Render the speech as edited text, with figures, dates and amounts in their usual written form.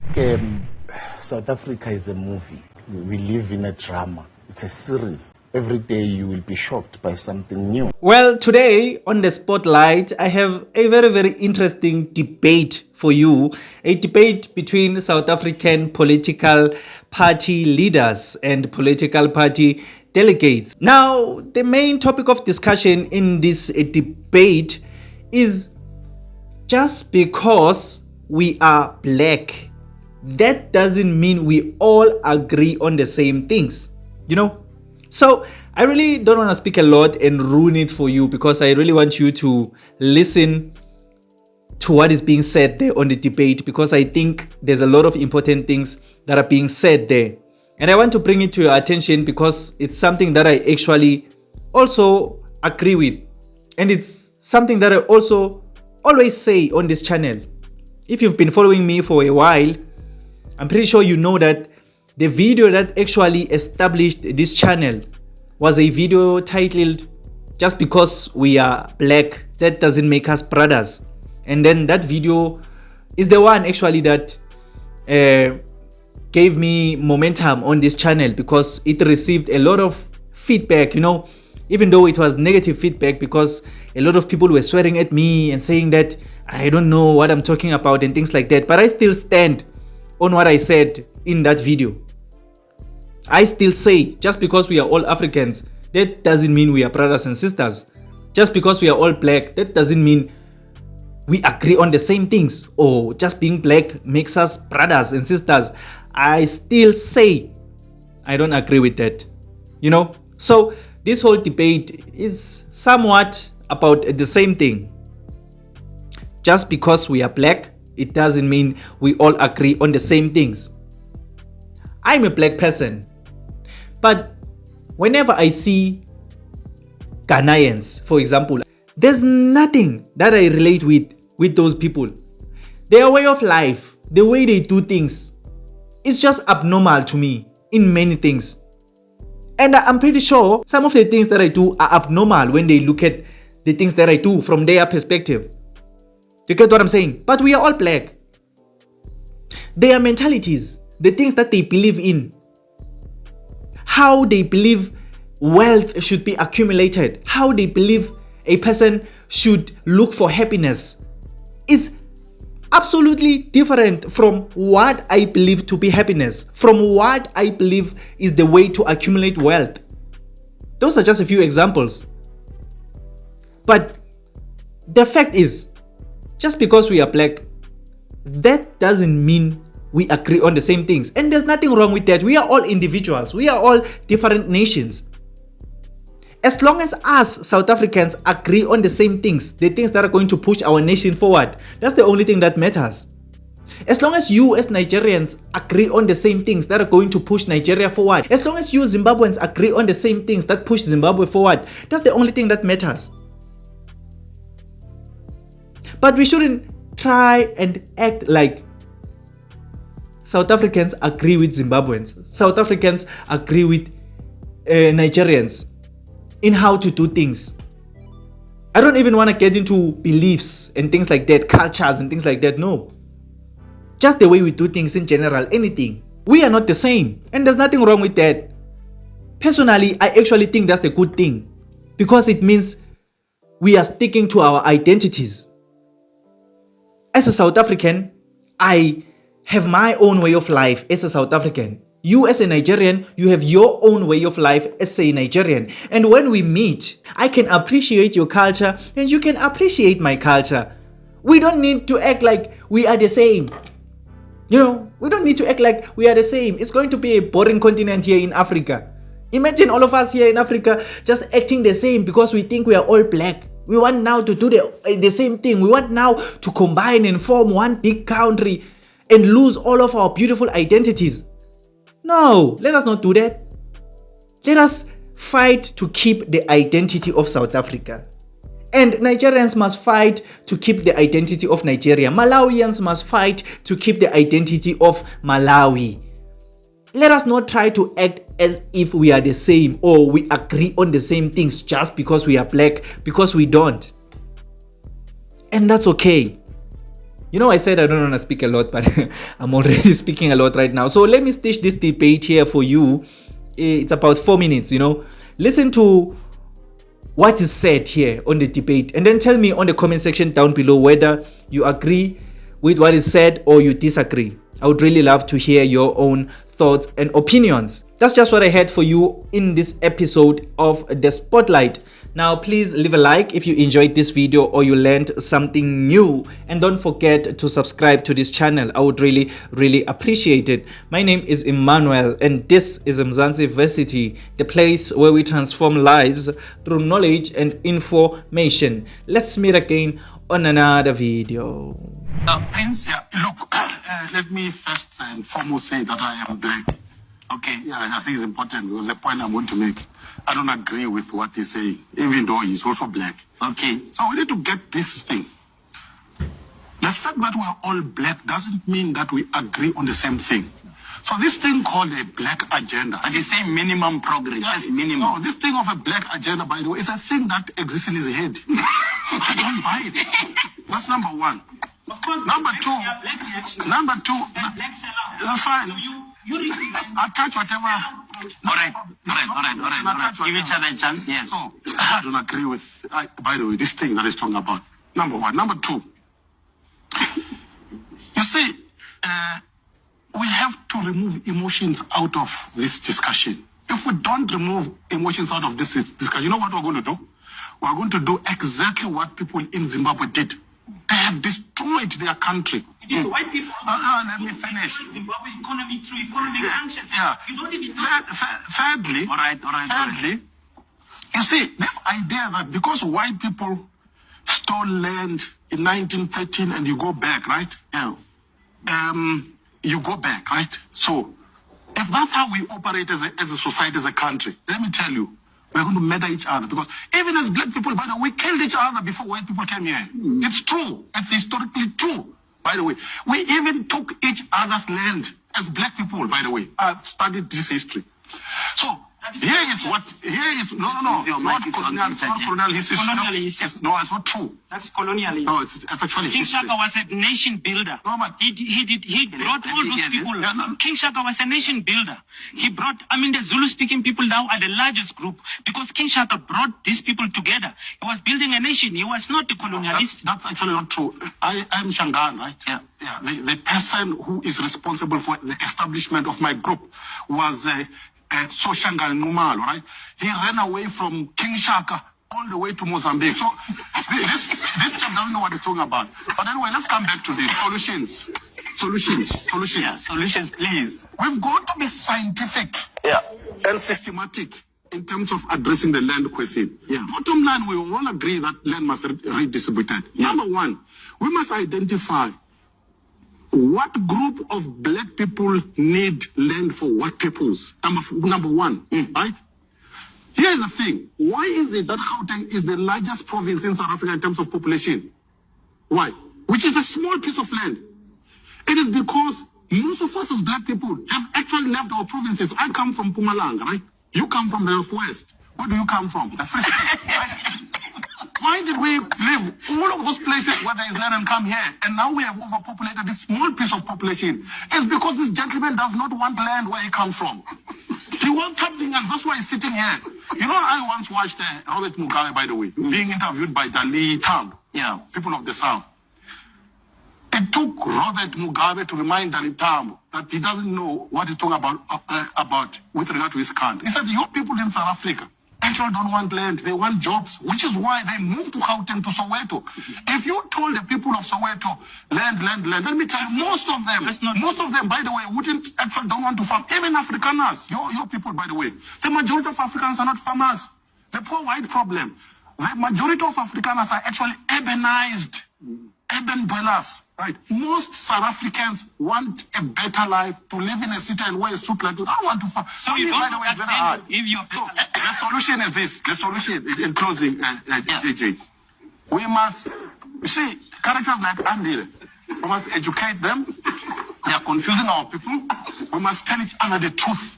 South Africa is a movie. We live in a drama. It's a series. Every day you will be shocked by something new. Well, today on the spotlight, I have a very, very interesting debate for you. A debate between South African political party leaders and political party delegates. Now, the main topic of discussion in this debate is just because we are black, that doesn't mean we all agree on the same things, So I really don't want to speak a lot and ruin it for you, because I really want you to listen to what is being said there on the debate, because I think there's a lot of important things that are being said there. And I want to bring it to your attention because it's something that I actually also agree with. And it's something that I also always say on this channel. If you've been following me for a while, I'm pretty sure you know that the video that actually established this channel was a video titled, "Just because we are black, that doesn't make us brothers." And then that video is the one actually that gave me momentum on this channel, because it received a lot of feedback, even though it was negative feedback, because a lot of people were swearing at me and saying that I don't know what I'm talking about and things like that. But I still stand on what I said in that video. I still say, just because we are all Africans, that doesn't mean we are brothers and sisters. Just because we are all black, that doesn't mean we agree on the same things, or just being black makes us brothers and sisters. I still say I don't agree with that, So this whole debate is somewhat about the same thing. Just because we are black, it doesn't mean we all agree on the same things. I'm a black person, but whenever I see Ghanaians, for example, there's nothing that I relate with those people. Their way of life, the way they do things, is just abnormal to me in many things. And I'm pretty sure some of the things that I do are abnormal when they look at the things that I do from their perspective. You get what I'm saying? But we are all black. Their mentalities, the things that they believe in, how they believe wealth should be accumulated, how they believe a person should look for happiness, is absolutely different from what I believe to be happiness, from what I believe is the way to accumulate wealth. Those are just a few examples. But the fact is, just because we are black, that doesn't mean we agree on the same things. And there's nothing wrong with that. We are all individuals. We are all different nations. As long as us South Africans agree on the same things, the things that are going to push our nation forward, that's the only thing that matters. As long as you as Nigerians agree on the same things that are going to push Nigeria forward, as long as you Zimbabweans agree on the same things that push Zimbabwe forward, that's the only thing that matters. But we shouldn't try and act like South Africans agree with Zimbabweans. South Africans agree with Nigerians in how to do things. I don't even want to get into beliefs and things like that, cultures and things like that. No. Just the way we do things in general, anything. We are not the same. And there's nothing wrong with that. Personally, I actually think that's the good thing, because it means we are sticking to our identities. As a South African, I have my own way of life as a South African. You as a Nigerian, you have your own way of life as a Nigerian. And when we meet, I can appreciate your culture and you can appreciate my culture. We don't need to act like we are the same. We don't need to act like we are the same. It's going to be a boring continent here in Africa. Imagine all of us here in Africa just acting the same because we think we are all black. We want now to do the same thing. We want now to combine and form one big country and lose all of our beautiful identities. No, let us not do that. Let us fight to keep the identity of South Africa. And Nigerians must fight to keep the identity of Nigeria. Malawians must fight to keep the identity of Malawi. Let us not try to act as if we are the same or we agree on the same things just because we are black, because we don't. And that's okay. You know, I said I don't want to speak a lot, but I'm already speaking a lot right now. So let me stitch this debate here for you. It's about 4 minutes, you know. Listen to what is said here on the debate, and then tell me on the comment section down below whether you agree with what is said or you disagree. I would really love to hear your own thoughts and opinions. That's just what I had for you in this episode of The Spotlight. Now, please leave a like if you enjoyed this video or you learned something new. And don't forget to subscribe to this channel. I would really appreciate it. My name is Emmanuel and this is Mzansi Versity, the place where we transform lives through knowledge and information. Let's meet again on another video. Prince, look, let me first and foremost say that I am black. Okay. Yeah, I think it's important because the point I'm going to make, I don't agree with what he's saying, even though he's also black. Okay. So we need to get this thing. The fact that we're all black doesn't mean that we agree on the same thing. So this thing called a black agenda. And the same minimum progress. Yes, minimum. No, this thing of a black agenda, by the way, is a thing that exists in his head. I don't buy it. That's number one. Of course, number two. Number two. Black sellout. That's fine. So you represent. Attach whatever. All right. Give each other a chance. Yes. So I don't agree with. By the way, this thing that he's talking about. Number one. Number two. You see, we have to remove emotions out of this discussion. If we don't remove emotions out of this discussion, you know what we're going to do? We're going to do exactly what people in Zimbabwe did. They have destroyed their country. It is white people. Let me finish. Zimbabwe economy through economic sanctions. Yeah. You don't even. Thirdly, all right. Thirdly, you see, this idea that because white people stole land in 1913 and you go back, right? Yeah. You go back, right? So, if that's how we operate as a society, as a country, let me tell you, we're going to murder each other. Because even as black people, by the way, we killed each other before white people came here. It's true. It's historically true, by the way. We even took each other's land as black people, by the way. I've studied this history. So, here is not colonial history. No, it's not true. That's colonialism. No, it's actually King history. Shaka was a nation builder. No, man. He brought all those people. Yeah, no. King Shaka was a nation builder. He brought, the Zulu-speaking people now are the largest group because King Shaka brought these people together. He was building a nation. He was not a colonialist. That's actually not true. I'm Shangaan, right? Yeah. The person who is responsible for the establishment of my group was Soshangal Numalo, right? He ran away from King Shaka all the way to Mozambique. So this chap doesn't know what he's talking about. But anyway, let's come back to the solutions. Yeah, solutions, please. We've got to be scientific and systematic in terms of addressing the land question. Yeah. Bottom line, we all agree that land must be redistributed. Yeah. Number one, we must identify what group of black people need land for what purpose? Number one, right? Here's the thing. Why is it that Gauteng is the largest province in South Africa in terms of population? Why? Which is a small piece of land. It is because most of us as black people have actually left our provinces. I come from Mpumalanga, right? You come from the Northwest. Where do you come from? The Free State, right? Why did we leave all of those places where there is land and come here? And now we have overpopulated this small piece of population. It's because this gentleman does not want land where he comes from. He wants something else. That's why he's sitting here. You know, I once watched Robert Mugabe, by the way, being interviewed by Dali Tambo, people of the South. It took Robert Mugabe to remind Dali Tambo that he doesn't know what he's talking about with regard to his country. He said, your people in South Africa actually don't want land, they want jobs, which is why they moved to Gauteng, to Soweto. If you told the people of Soweto, land, let me tell you, most of them, by the way, don't want to farm. Even Afrikaners, your people, by the way, the majority of Africans are not farmers. The poor white problem. The majority of Afrikaners are actually urbanized, urban dwellers, right? Most South Africans want a better life, to live in a city and wear a suit like that. I want to farm. So you don't, by the way, very hard. So the solution is this. The solution, in closing, JJ, we must, see, characters like Andy, we must educate them. They are confusing our people. We must tell each other the truth.